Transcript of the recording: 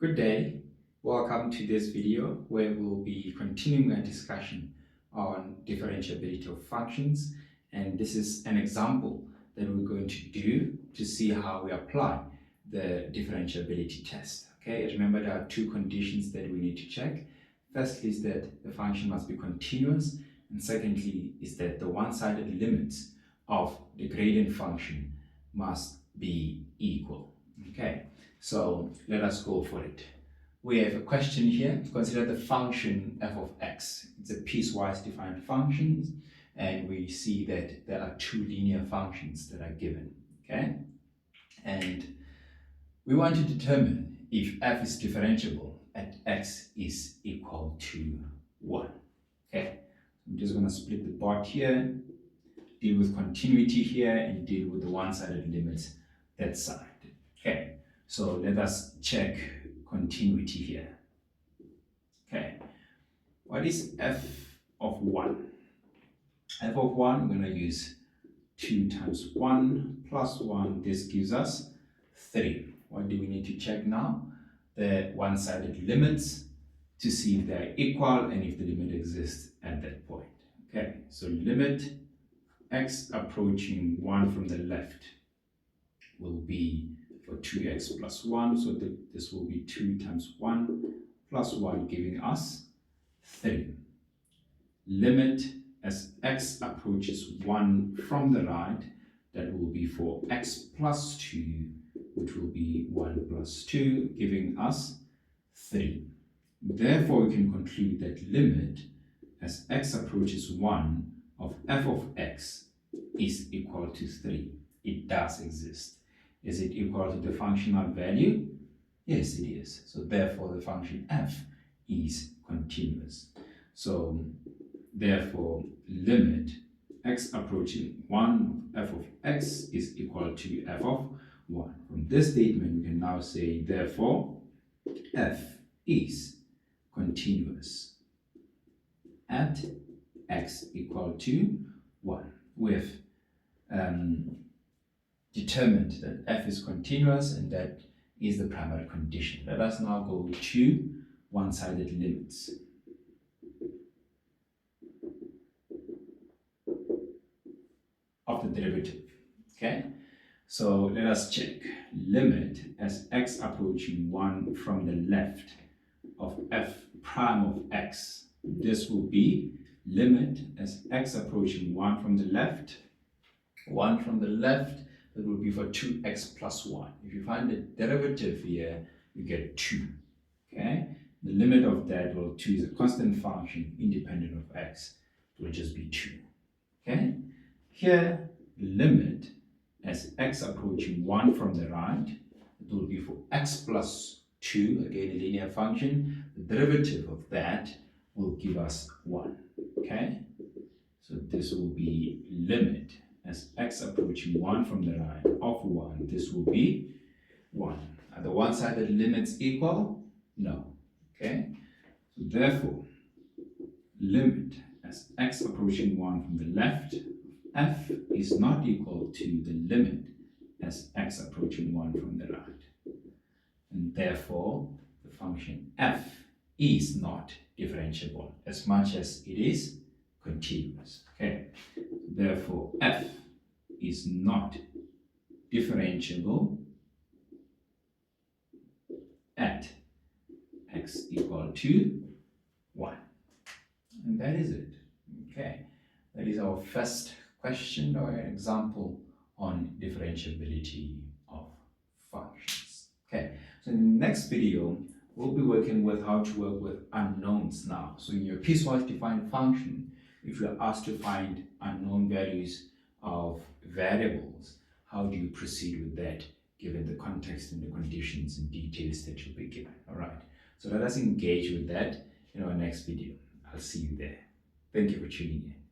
Good day. Welcome to this video where we'll be continuing our discussion on differentiability of functions, and this is an example that we're going to do to see how we apply the differentiability test. Okay, remember there are two conditions that we need to check. Firstly is that the function must be continuous, and secondly is that the one-sided limits of the gradient function must be equal. Okay, so let us go for it. We have a question here. Consider the function f of x. It's a piecewise defined function, and we see that there are two linear functions that are given. Okay, and we want to determine if f is differentiable at x is equal to 1. Okay, I'm just going to split the board here, deal with continuity here, and deal with the one-sided limits that side. Okay, so let us check continuity here. Okay, what is f of 1? F of 1, we're going to use 2 times 1 plus 1. This gives us 3. What do we need to check now? The one-sided limits to see if they're equal and if the limit exists at that point. Okay, so limit x approaching 1 from the left will be for 2x plus 1, so this will be 2 times 1 plus 1, giving us 3. Limit as x approaches 1 from the right, that will be for x plus 2, which will be 1 plus 2, giving us 3. Therefore, we can conclude that limit as x approaches 1 of f of x is equal to 3. It does exist. Is it equal to the functional value? Yes, it is. So therefore, the function f is continuous. So therefore, limit x approaching 1 of f of x is equal to f of 1. From this statement, we can now say, therefore, f is continuous at x equal to 1. We've determined that f is continuous, and that is the primary condition. Let us now go to one-sided limits. Of the derivative. Okay, so let us check. Limit as x approaching 1 from the left of f prime of x. This will be limit as x approaching 1 from the left. 1 from the left, that will be for 2x plus 1. If you find the derivative here, you get 2. Okay, the limit of that, well, 2 is a constant function independent of x. It will just be 2. Okay, here the limit as x approaching 1 from the right, it will be for x plus 2, again a linear function. The derivative of that will give us 1. Okay, so this will be limit as x approaching 1 from the right of 1. This will be 1. Are the one-sided limits equal? No. Okay, so therefore limit as x approaching 1 from the left f is not equal to the limit as x approaching 1 from the right, and therefore the function f is not differentiable as much as it is continuous. Okay, therefore f is not differentiable at x equal to 1, and that is it. Okay, that is our first question or an example on differentiability of functions. Okay, so in the next video, we'll be working with how to work with unknowns now. So in your piecewise defined function, if you're asked to find unknown values of variables, how do you proceed with that given the context and the conditions and details that you'll be given? All right, so let us engage with that in our next video. I'll see you there. Thank you for tuning in.